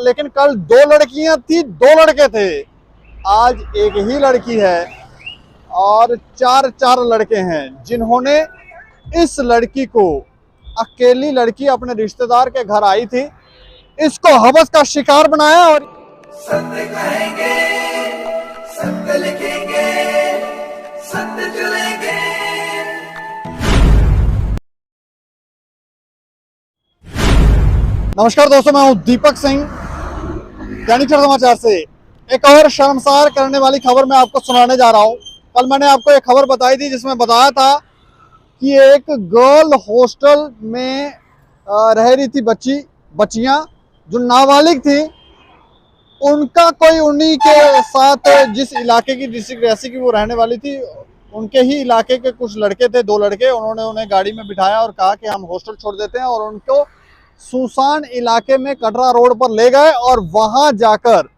लेकिन कल 2 लड़कियां थी, 2 लड़के थे। आज एक ही लड़की है और 4 लड़के हैं जिन्होंने इस लड़की को, अकेली लड़की अपने रिश्तेदार के घर आई थी, इसको हवस का शिकार बनाया और सत्य कहेंगे, सत्य लिखेंगे, सत्य चलेंगे। नमस्कार दोस्तों, मैं हूं दीपक सिंह, दैनिक समाचार से एक और शर्मसार करने वाली खबर मैं आपको सुनाने जा रहा हूं। कल मैंने आपको एक खबर बताई थी जिसमें बताया था कि एक गर्ल हॉस्टल में रह रही थी बच्चियां जो नाबालिग थी। उनका कोई उन्हीं के साथ, जिस इलाके की, डिस्ट्रिक्ट रियासी की वो रहने वाली थी, उनके ही इलाके के कुछ लड़के थे, 2 लड़के। उन्होंने उन्हें गाड़ी में बिठाया और कहा कि हम हॉस्टल छोड़ देते हैं, और उनको सुनसान इलाके में कटरा रोड पर ले गए और वहां जाकर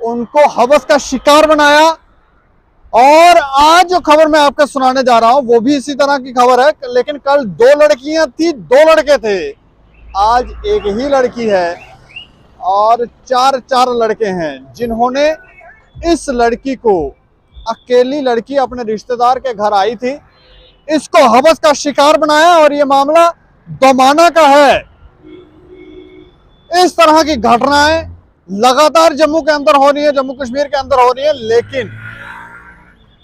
उनको हवस का शिकार बनाया। और आज जो खबर मैं आपको सुनाने जा रहा हूं वो भी इसी तरह की खबर है, लेकिन कल 2 लड़कियां थी, 2 लड़के थे। आज एक ही लड़की है और 4 लड़के हैं जिन्होंने इस लड़की को, अकेली लड़की अपने रिश्तेदार के घर आई थी, इसको हवस का शिकार बनाया। और ये मामला दोमाना का है। इस तरह की घटनाएं लगातार जम्मू के अंदर हो रही है, जम्मू कश्मीर के अंदर हो रही है, लेकिन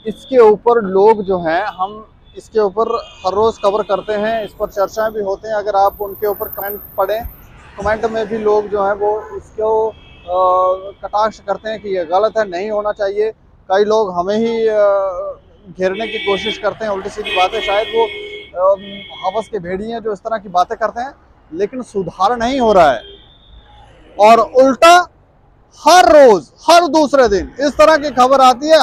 इसके ऊपर लोग जो हैं, हम इसके ऊपर हर रोज खबर करते हैं, इस पर चर्चाएं भी होते हैं। अगर आप उनके ऊपर कमेंट पढ़ें, कमेंट में भी लोग जो हैं वो इसको कटाक्ष करते हैं कि ये गलत है, नहीं होना चाहिए। कई लोग हमें ही घेरने की कोशिश करते हैं, उल्टी सीधी बातें। शायद वो हवस के भेड़िए हैं जो इस तरह की बातें करते हैं, लेकिन सुधार नहीं हो रहा है। और उल्टा हर रोज, हर दूसरे दिन इस तरह की खबर आती है।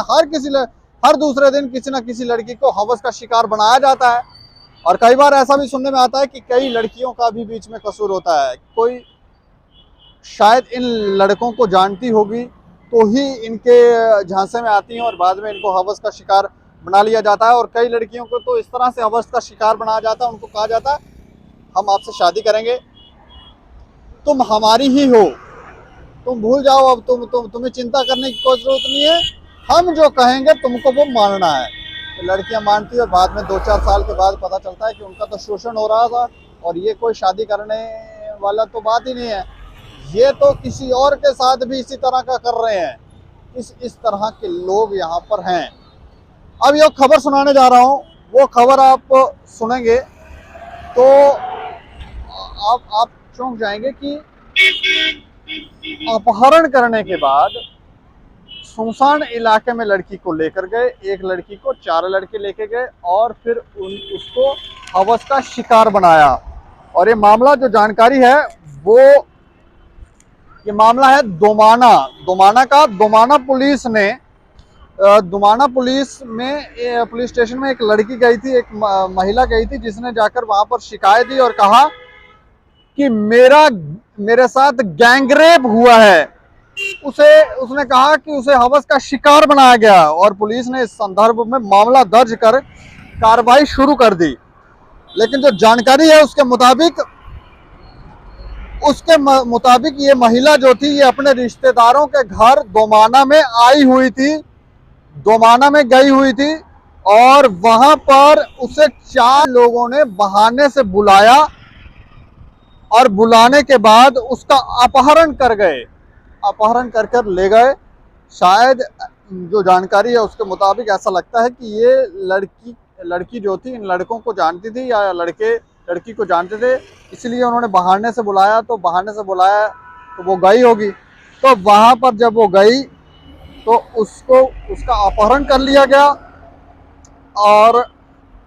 हर दूसरे दिन किसी न किसी लड़की को हवस का शिकार बनाया जाता है। और कई बार ऐसा भी सुनने में आता है कि कई लड़कियों का भी बीच में कसूर होता है। कोई शायद इन लड़कों को जानती होगी तो ही इनके झांसे में आती हैं और बाद में इनको हवस का शिकार बना लिया जाता है। और कई लड़कियों को तो इस तरह से हवस का शिकार बनाया जाता है, उनको कहा जाता है हम आपसे शादी करेंगे, तुम हमारी ही हो, तुम भूल जाओ, अब तुम्हें चिंता करने की कोई जरूरत नहीं है, हम जो कहेंगे तुमको वो मानना है। तो लड़कियां मानती है और बाद में 2-4 साल के बाद पता चलता है कि उनका तो शोषण हो रहा था और ये कोई शादी करने वाला तो बात ही नहीं है, ये तो किसी और के साथ भी इसी तरह का कर रहे हैं। इस तरह के लोग यहाँ पर हैं। अब ये खबर सुनाने जा रहा हूँ, वो खबर आप सुनेंगे तो आप चौंक जाएंगे कि अपहरण करने के बाद सुनसान इलाके में लड़की को लेकर गए, एक लड़की को 4 लड़के लेके गए और फिर उसको हवस का शिकार बनाया। और ये मामला, जो जानकारी है वो, ये मामला है दोमाना का। दोमाना पुलिस में पुलिस स्टेशन में एक लड़की गई थी, एक महिला गई थी, जिसने जाकर वहां पर शिकायत दी और कहा कि मेरे साथ गैंगरेप हुआ है। उसने कहा कि उसे हवस का शिकार बनाया गया और पुलिस ने इस संदर्भ में मामला दर्ज कर कार्रवाई शुरू कर दी। लेकिन जो जानकारी है उसके मुताबिक ये महिला जो थी, ये अपने रिश्तेदारों के घर दोमाना में आई हुई थी, दोमाना में गई हुई थी, और वहां पर उसे 4 लोगों ने बहाने से बुलाया और बुलाने के बाद उसका अपहरण कर ले गए। शायद जो जानकारी है उसके मुताबिक ऐसा लगता है कि ये लड़की जो थी इन लड़कों को जानती थी या लड़के लड़की को जानते थे, इसलिए उन्होंने बहाने से बुलाया तो वो गई होगी। तो वहां पर जब वो गई तो उसका अपहरण कर लिया गया और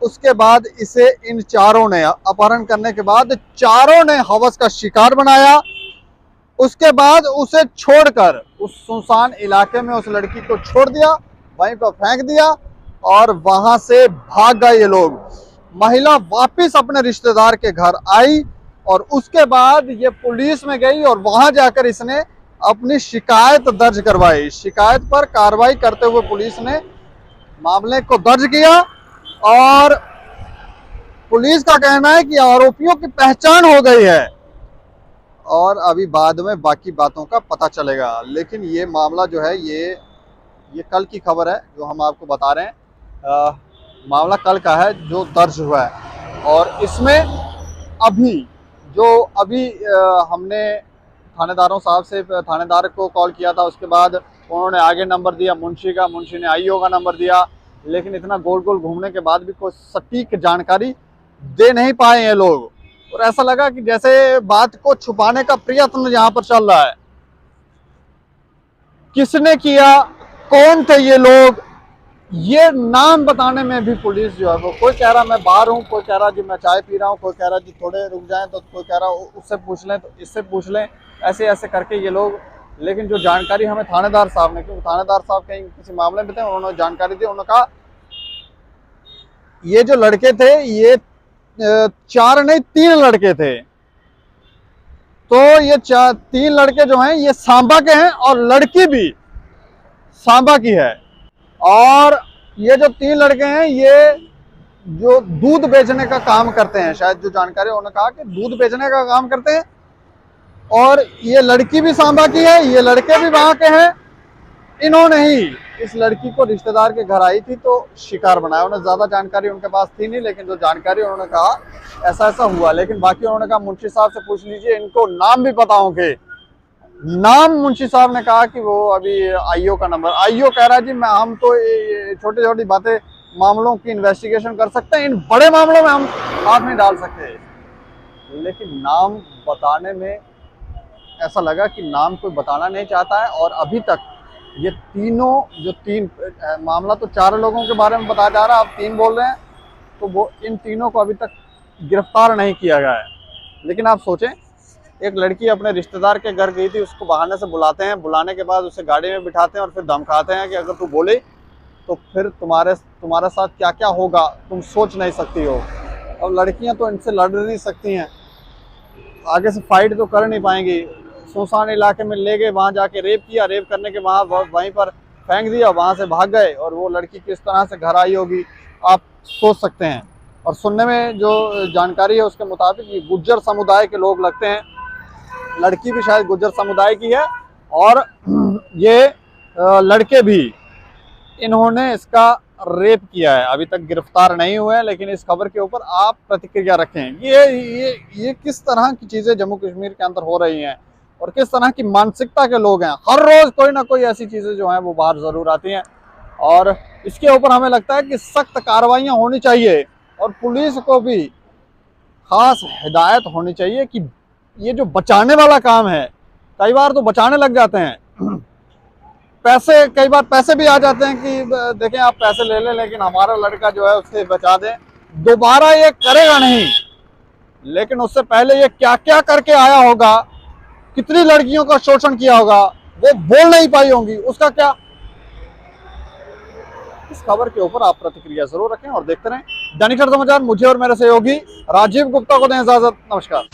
उसके बाद इसे इन 4 ने, अपहरण करने के बाद 4 ने हवस का शिकार बनाया। उसके बाद उसे छोड़कर उस सुनसान इलाके में उस लड़की को छोड़ दिया, वहीं पर फेंक दिया और वहां से भाग गए ये लोग। महिला वापस अपने रिश्तेदार के घर आई और उसके बाद ये पुलिस में गई और वहां जाकर इसने अपनी शिकायत दर्ज करवाई। शिकायत पर कार्रवाई करते हुए पुलिस ने मामले को दर्ज किया और पुलिस का कहना है कि आरोपियों की पहचान हो गई है और अभी बाद में बाकी बातों का पता चलेगा। लेकिन ये मामला जो है ये कल की खबर है जो हम आपको बता रहे हैं। मामला कल का है जो दर्ज हुआ है, और इसमें अभी हमने थानेदारों साहब से थानेदार को कॉल किया था, उसके बाद उन्होंने आगे नंबर दिया मुंशी का, मुंशी ने आईओ का नंबर दिया, लेकिन इतना गोल गोल घूमने के बाद भी कोई सटीक जानकारी दे नहीं पाए ये लोग। और ऐसा लगा कि जैसे बात को छुपाने का प्रयत्न यहाँ पर चल रहा है। किसने किया, कौन थे ये लोग, ये नाम बताने में भी पुलिस जो है वो, कोई कह रहा मैं बाहर हूँ, कोई कह रहा जी मैं चाय पी रहा हूँ, कोई कह रहा जी थोड़े रुक जाएं, तो कोई कह रहा उससे पूछ लें, तो इससे पूछ लें, ऐसे ऐसे करके ये लोग। लेकिन जो जानकारी हमें थानेदार साहब ने, क्योंकि थानेदार साहब कहीं किसी मामले में थे, उन्होंने जानकारी दी। उन्होंने कहा ये जो लड़के थे ये 4 नहीं 3 लड़के थे। तो ये 3 लड़के जो हैं ये सांबा के हैं और लड़की भी सांबा की है। और ये जो 3 लड़के हैं ये जो दूध बेचने का काम करते हैं, शायद जो जानकारी उन्होंने कहा कि दूध बेचने का काम करते हैं। और ये लड़की भी सांबा की है, ये लड़के भी वहां के हैं। इन्होंने ही इस लड़की को रिश्तेदार के घर आई थी तो शिकार बनाया। उन्हें ज्यादा जानकारी उनके पास थी नहीं, लेकिन जो जानकारी उन्होंने कहा ऐसा ऐसा हुआ। लेकिन बाकी उन्होंने कहा मुंशी साहब से पूछ लीजिए, इनको नाम भी पता होंगे। नाम मुंशी साहब ने कहा कि वो अभी आईओ का नंबर, आईओ कह रहा है जी हम तो छोटी छोटी बातें मामलों की इन्वेस्टिगेशन कर सकते हैं, इन बड़े मामलों में हम हाथ नहीं डाल सकते। लेकिन नाम बताने में ऐसा लगा कि नाम कोई बताना नहीं चाहता है। और अभी तक ये तीनों जो 3 मामला तो 4 लोगों के बारे में बताया जा रहा है, आप 3 बोल रहे हैं, तो वो इन तीनों को अभी तक गिरफ्तार नहीं किया गया है। लेकिन आप सोचें, एक लड़की अपने रिश्तेदार के घर गई थी, उसको बहाने से बुलाते हैं, बुलाने के बाद उसे गाड़ी में बिठाते हैं और फिर धमकाते हैं कि अगर तू बोले तो फिर तुम्हारे साथ क्या क्या होगा तुम सोच नहीं सकती हो। अब लड़कियां तो इनसे लड़ नहीं सकती हैं, आगे से फाइट तो कर नहीं पाएंगी। सुनसान इलाके में ले गए, वहाँ जाके रेप किया, रेप करने के वहीं पर फेंक दिया, वहाँ से भाग गए, और वो लड़की किस तरह से घर आई होगी आप सोच सकते हैं। और सुनने में जो जानकारी है उसके मुताबिक ये गुज्जर समुदाय के लोग लगते हैं, लड़की भी शायद गुज्जर समुदाय की है, और ये लड़के भी, इन्होंने इसका रेप किया है। अभी तक गिरफ्तार नहीं हुए हैं, लेकिन इस खबर के ऊपर आप प्रतिक्रिया रखें। ये किस तरह की चीजें जम्मू कश्मीर के अंदर हो रही हैं और किस तरह की मानसिकता के लोग हैं। हर रोज कोई ना कोई ऐसी चीजें जो हैं वो बाहर जरूर आती हैं, और इसके ऊपर हमें लगता है कि सख्त कार्रवाइयां होनी चाहिए और पुलिस को भी खास हिदायत होनी चाहिए कि ये जो बचाने वाला काम है, कई बार तो बचाने लग जाते हैं पैसे, कई बार पैसे भी आ जाते हैं कि देखें आप पैसे ले लें, लेकिन हमारा लड़का जो है उससे बचा दें, दोबारा ये करेगा नहीं। लेकिन उससे पहले ये क्या क्या करके आया होगा, कितनी लड़कियों का शोषण किया होगा, वो बोल नहीं पाई होंगी, उसका क्या। इस खबर के ऊपर आप प्रतिक्रिया जरूर रखें और देखते रहें दैनिक समाचार। मुझे और मेरे सहयोगी राजीव गुप्ता को दें इजाजत। नमस्कार।